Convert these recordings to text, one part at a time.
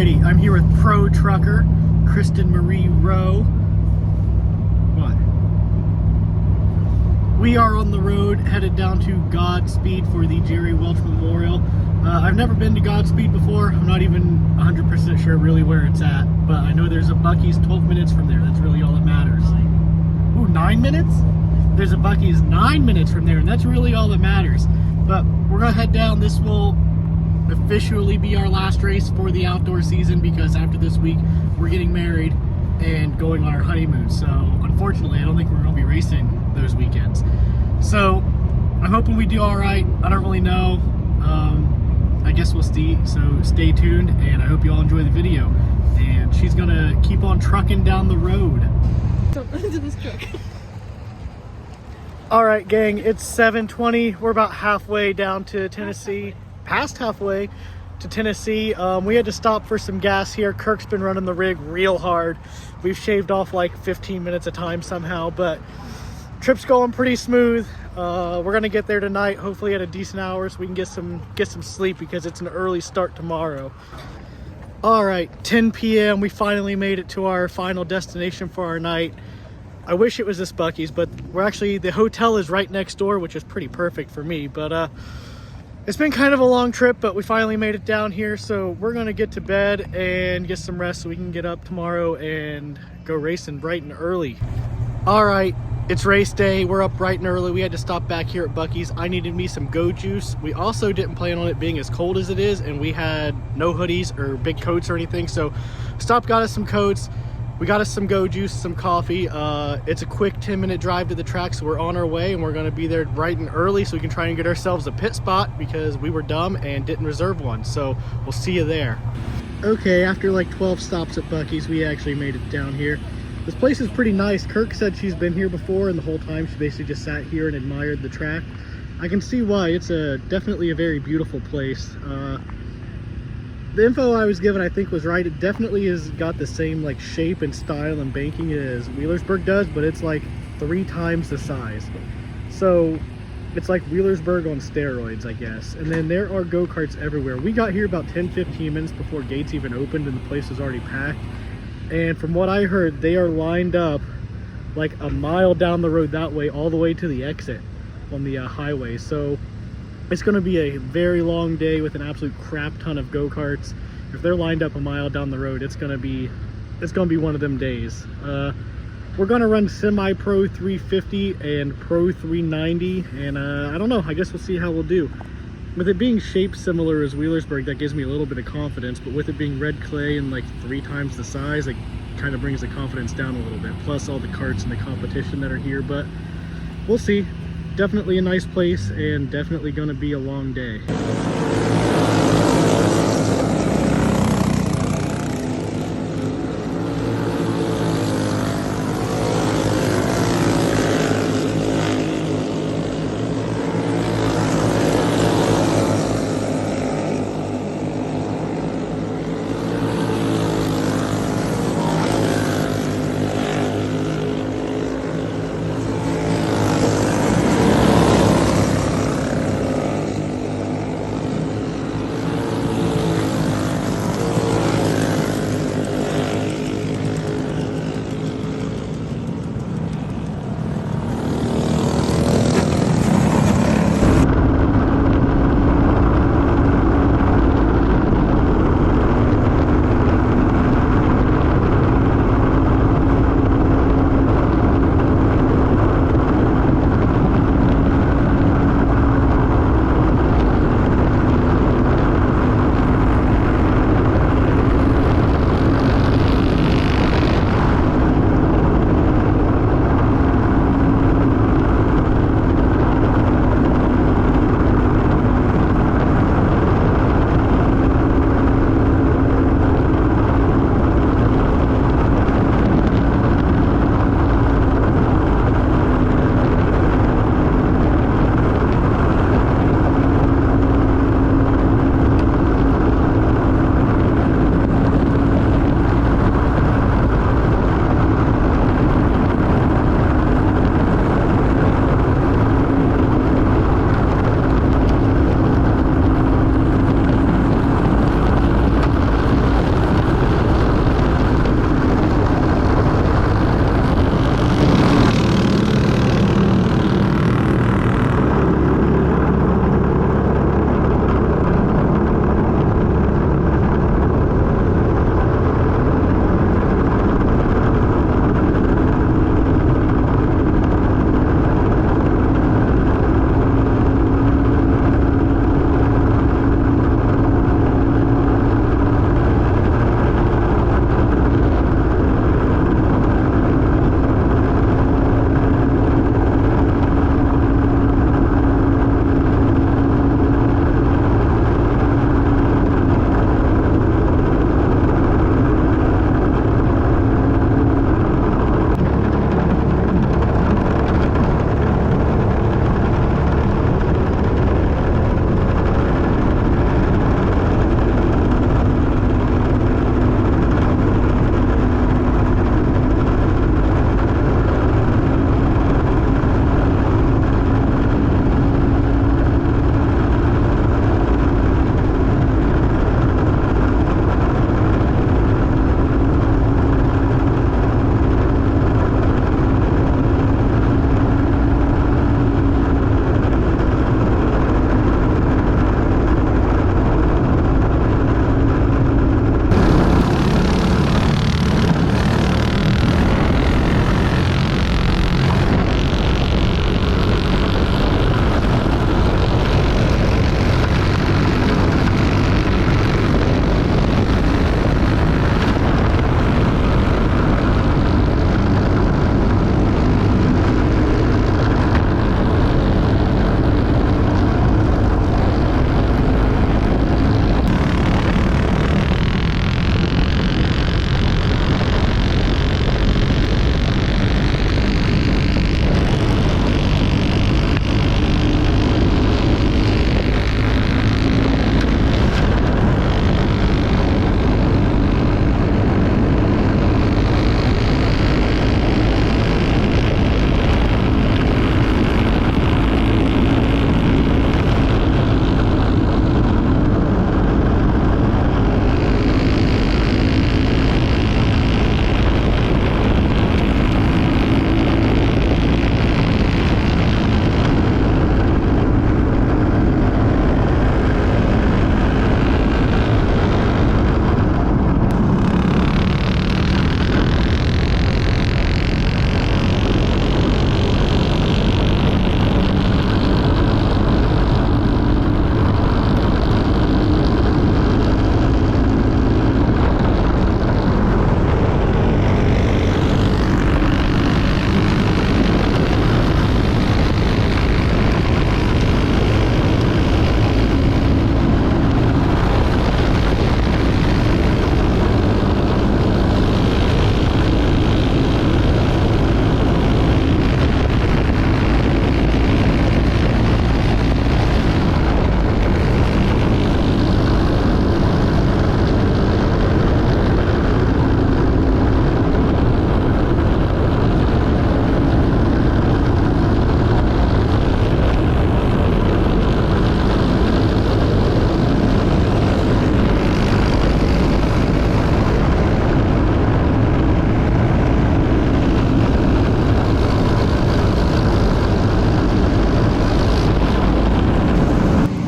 Alrighty, I'm here with pro trucker Kirstynn Marie Rowe. What? We are on the road headed down to GodSpeed for the Jerry Welch Memorial. I've never been to GodSpeed before. I'm not even 100% sure really where it's at, but I know there's a Buc-ee's 12 minutes from there. That's really all that matters. Ooh, 9 minutes? There's a Buc-ee's 9 minutes from there, and that's really all that matters. But we're gonna head down. This will officially be our last race for the outdoor season, because after this week we're getting married and going on our honeymoon. So unfortunately I don't think we're going to be racing those weekends. So I'm hoping we do all right. I don't really know. I guess we'll see. So stay tuned, and I hope you all enjoy the video. And she's gonna keep on trucking down the road. Jump into this truck. All right, gang, it's 7:20. We're about halfway down to Tennessee. Past halfway to Tennessee. We had to stop for some gas here. Kirk's been running the rig real hard. We've shaved off like 15 minutes of time somehow, but trip's going pretty smooth. We're gonna get there tonight, hopefully at a decent hour, so we can get some sleep, because it's an early start tomorrow. All right, 10 p.m. We finally made it to our final destination for our night. I wish it was this Buc-ee's, but the hotel is right next door, which is pretty perfect for me. But it's been kind of a long trip, but we finally made it down here, so we're gonna get to bed and get some rest so we can get up tomorrow and go racing bright and early. All right, it's race day. We're up bright and early. We had to stop back here at Buc-ee's. I needed me some Go Juice. We also didn't plan on it being as cold as it is, and we had no hoodies or big coats or anything, so stopped, got us some coats. We got us some Go Juice, some coffee. It's a quick 10-minute drive to the track, so we're on our way, and we're gonna be there bright and early so we can try and get ourselves a pit spot, because we were dumb and didn't reserve one. So we'll see you there. Okay, after like 12 stops at Buc-ee's, we actually made it down here. This place is pretty nice. Kirk said she's been here before, and the whole time she basically just sat here and admired the track. I can see why. It's definitely a very beautiful place. The info I was given, I think, was right. It definitely has got the same like shape and style and banking as Wheelersburg does, but it's like 3 times the size. So it's like Wheelersburg on steroids, I guess. And then there are go-karts everywhere. We got here about 10-15 minutes before gates even opened, and the place was already packed. And from what I heard, they are lined up like a mile down the road that way, all the way to the exit on the highway. So it's going to be a very long day with an absolute crap ton of go-karts. If they're lined up a mile down the road, it's going to be one of them days. We're going to run semi-pro 350 and pro 390, and I don't know, I guess we'll see how we'll do. With it being shaped similar as Wheelersburg, that gives me a little bit of confidence, but with it being red clay and like 3 times the size, it kind of brings the confidence down a little bit, plus all the karts and the competition that are here. But we'll see. Definitely a nice place, and definitely going to be a long day.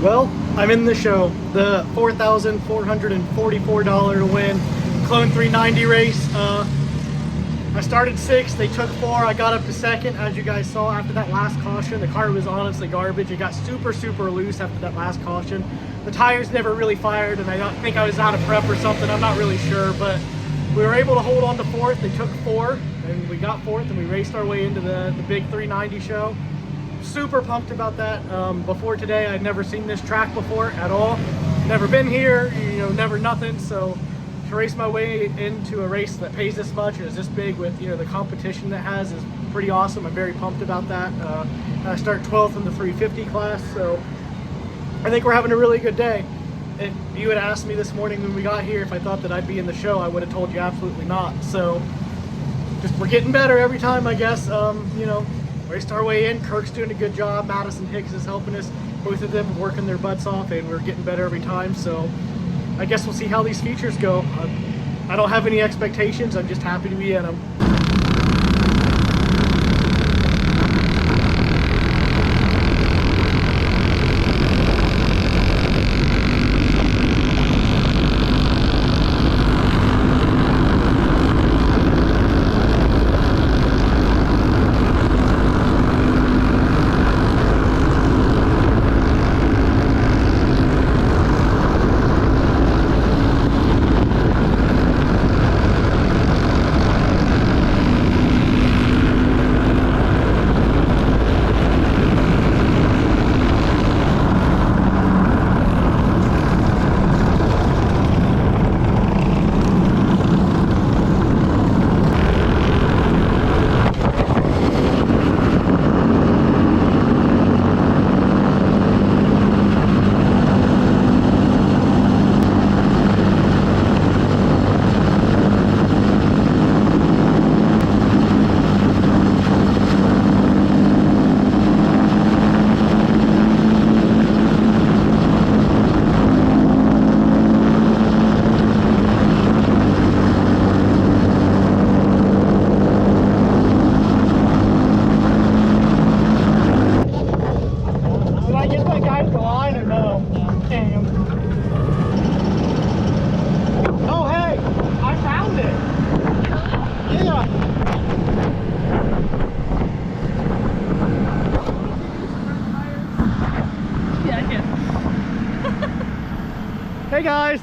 Well, I'm in the show. The $4,444 to win Clone 390 race. I started 6th, they took 4, I got up to 2nd. As you guys saw after that last caution, the car was honestly garbage. It got super loose after that last caution. The tires never really fired, and I don't think I was out of prep or something, I'm not really sure, but we were able to hold on to 4th. They took 4, and we got 4th, and we raced our way into the big 390 show. Super pumped about that. Before today, I'd never seen this track before at all. Never been here, you know, never nothing. So to race my way into a race that pays this much and is this big with, you know, the competition that has is pretty awesome. I'm very pumped about that. I start 12th in the 350 class, so I think we're having a really good day. If you had asked me this morning when we got here if I thought that I'd be in the show, I would have told you absolutely not. So just we're getting better every time, I guess. You know, raced our way in. Kirk's doing a good job. Madison, Hicks is helping us. Both of them working their butts off, and we're getting better every time. So I guess we'll see how these features go. I don't have any expectations. I'm just happy to be in them. Hey guys!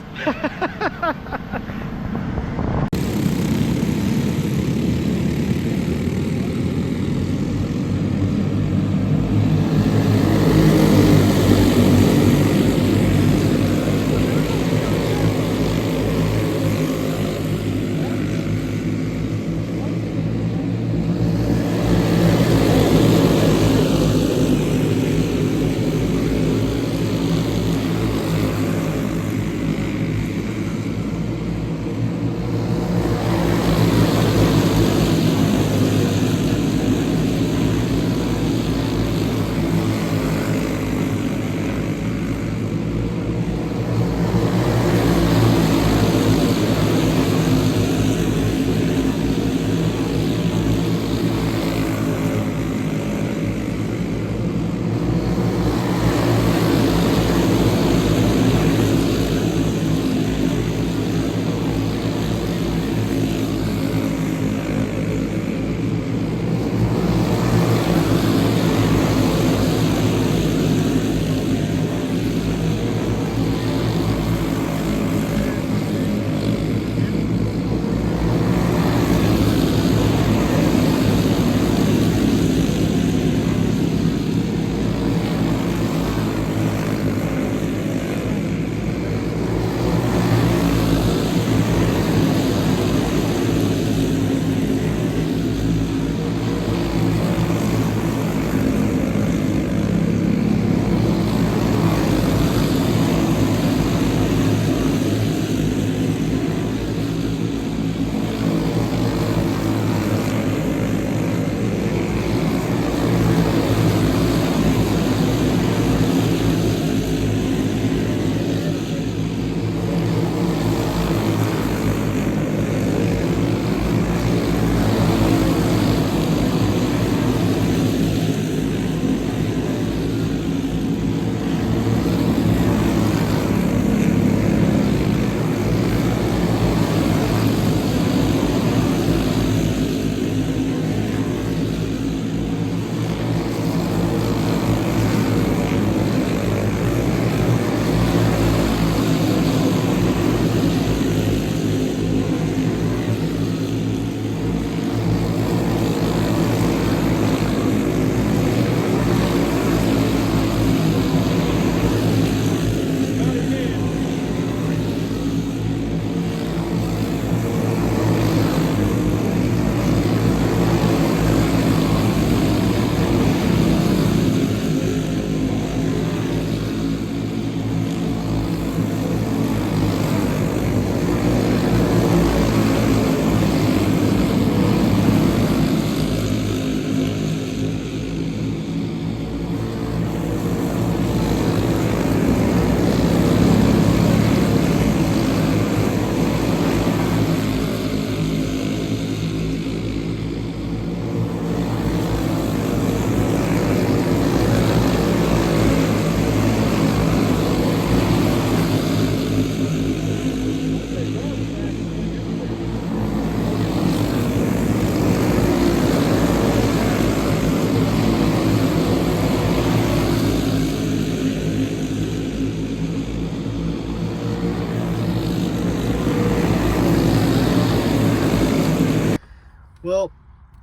Well,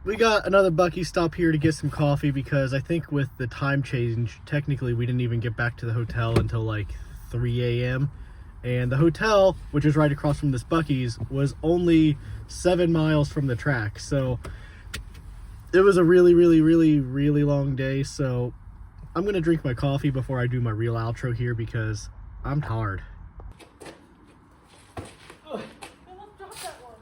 we got another Bucky stop here to get some coffee because I think with the time change, technically we didn't even get back to the hotel until like 3 a.m. And the hotel, which is right across from this Bucky's, was only 7 miles from the track. So it was a really, really, really, really long day. So I'm going to drink my coffee before I do my real outro here because I'm tired. I almost dropped that one.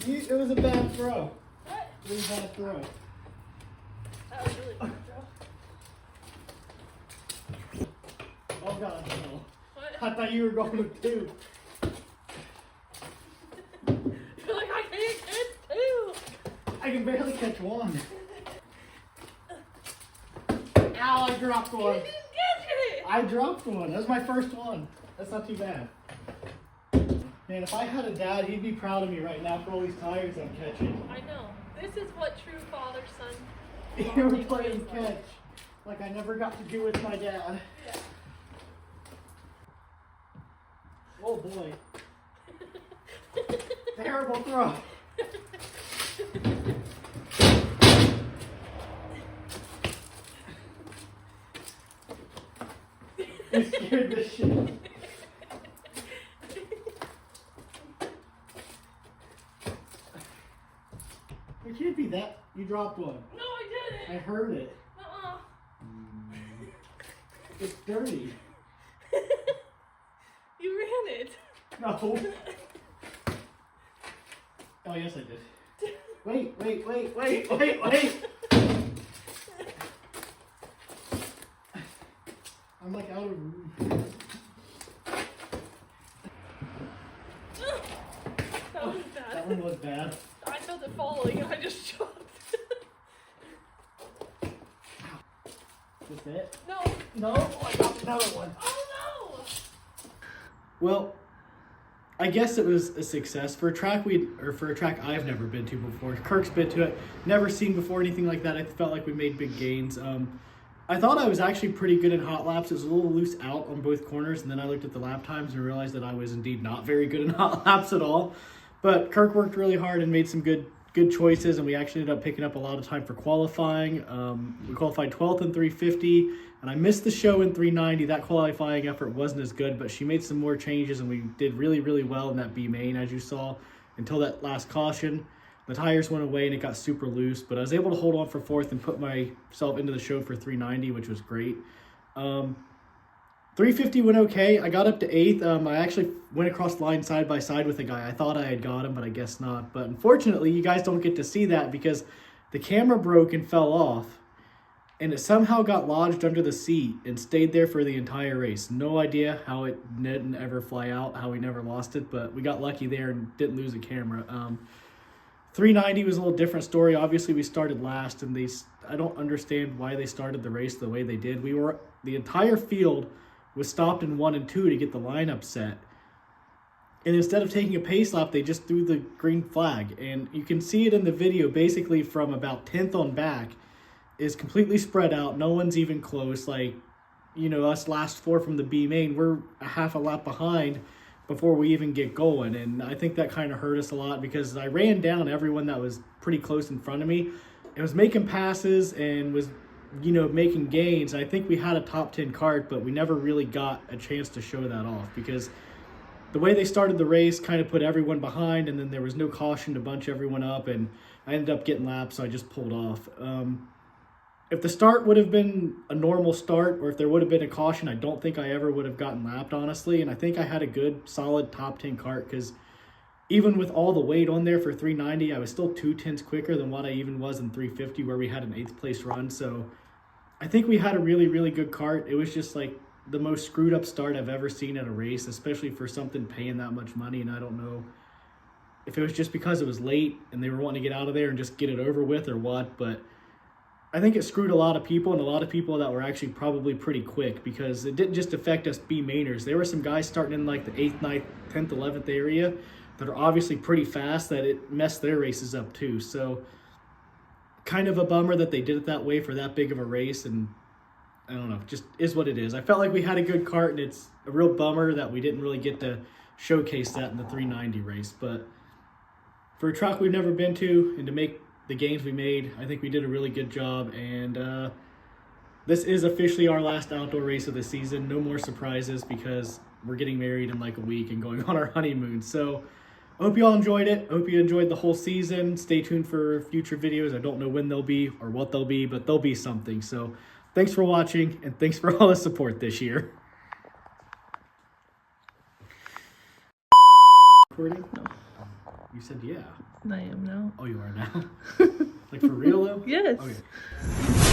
It was a bad throw. What? It was a bad throw. That was really good, Joe. Oh God, no. What? I thought you were going to 2. You're like, I can't catch 2. I can barely catch 1. Ow, I dropped You one. didn't catch it. I dropped one. That was my first one. That's not too bad. Man, if I had a dad, he'd be proud of me right now for all these tires I'm catching. I know. This is what true father-son. You were playing catch. Like I never got to do with my dad. Yeah. Oh boy. Terrible throw. You scared the shit. It can't be that. You dropped one. No, I I didn't. heard it. Uh-uh. It's dirty. You ran it. No. Oh, yes, I did. Wait. I'm like out of room. That was bad. That one was bad. I felt it falling and I just dropped. Is it? No. No, I got another one. Oh no. Well, I guess it was a success for a track I've never been to before. Kirk's been to it, never seen before anything like that. I felt like we made big gains. I thought I was actually pretty good in hot laps. It was a little loose out on both corners, and then I looked at the lap times and realized that I was indeed not very good in hot laps at all. But Kirk worked really hard and made some good choices, and we actually ended up picking up a lot of time for qualifying. We qualified 12th in 350, and I missed the show in 390. That qualifying effort wasn't as good, but she made some more changes, and we did really, really well in that B main, as you saw, until that last caution. The tires went away, and it got super loose, but I was able to hold on for 4th and put myself into the show for 390, which was great. 350 went okay. I got up to 8th. I actually went across the line side by side with a guy. I thought I had got him, but I guess not. But unfortunately, you guys don't get to see that because the camera broke and fell off, and it somehow got lodged under the seat and stayed there for the entire race. No idea how it didn't ever fly out, how we never lost it, but we got lucky there and didn't lose a camera. 390 was a little different story. Obviously, we started last, and I don't understand why they started the race the way they did. The entire field was stopped in 1 and 2 to get the lineup set. And instead of taking a pace lap, they just threw the green flag. And you can see it in the video, basically from about 10th on back, is completely spread out. No one's even close. Like, us last 4 from the B main, we're a half a lap behind before we even get going. And I think that kind of hurt us a lot because I ran down everyone that was pretty close in front of me. It was making passes and was making gains. I think we had a top 10 kart, but we never really got a chance to show that off because the way they started the race kind of put everyone behind, and then there was no caution to bunch everyone up, and I ended up getting lapped, so I just pulled off. If the start would have been a normal start, or if there would have been a caution, I don't think I ever would have gotten lapped, honestly, and I think I had a good, solid top 10 kart because even with all the weight on there for 390, I was still 2/10 quicker than what I even was in 350 where we had an 8th place run. So I think we had a really, really good kart. It was just like the most screwed up start I've ever seen at a race, especially for something paying that much money. And I don't know if it was just because it was late and they were wanting to get out of there and just get it over with or what, but I think it screwed a lot of people, and a lot of people that were actually probably pretty quick because it didn't just affect us B mainers. There were some guys starting in like the 8th, 9th, 10th, 11th area that are obviously pretty fast that it messed their races up too. So kind of a bummer that they did it that way for that big of a race, and I don't know, just is what it is. I felt like we had a good kart, and it's a real bummer that we didn't really get to showcase that in the 390 race. But for a track we've never been to and to make the gains we made. I think we did a really good job, and this is officially our last outdoor race of the season. No more surprises because we're getting married in like a week and going on our honeymoon. So I hope you all enjoyed it. I hope you enjoyed the whole season. Stay tuned for future videos. I don't know when they'll be or what they'll be, but they'll be something. So thanks for watching, and thanks for all the support this year. Recording? No. You said yeah. I am now. Oh, you are now? Like for real though? Yes. Okay.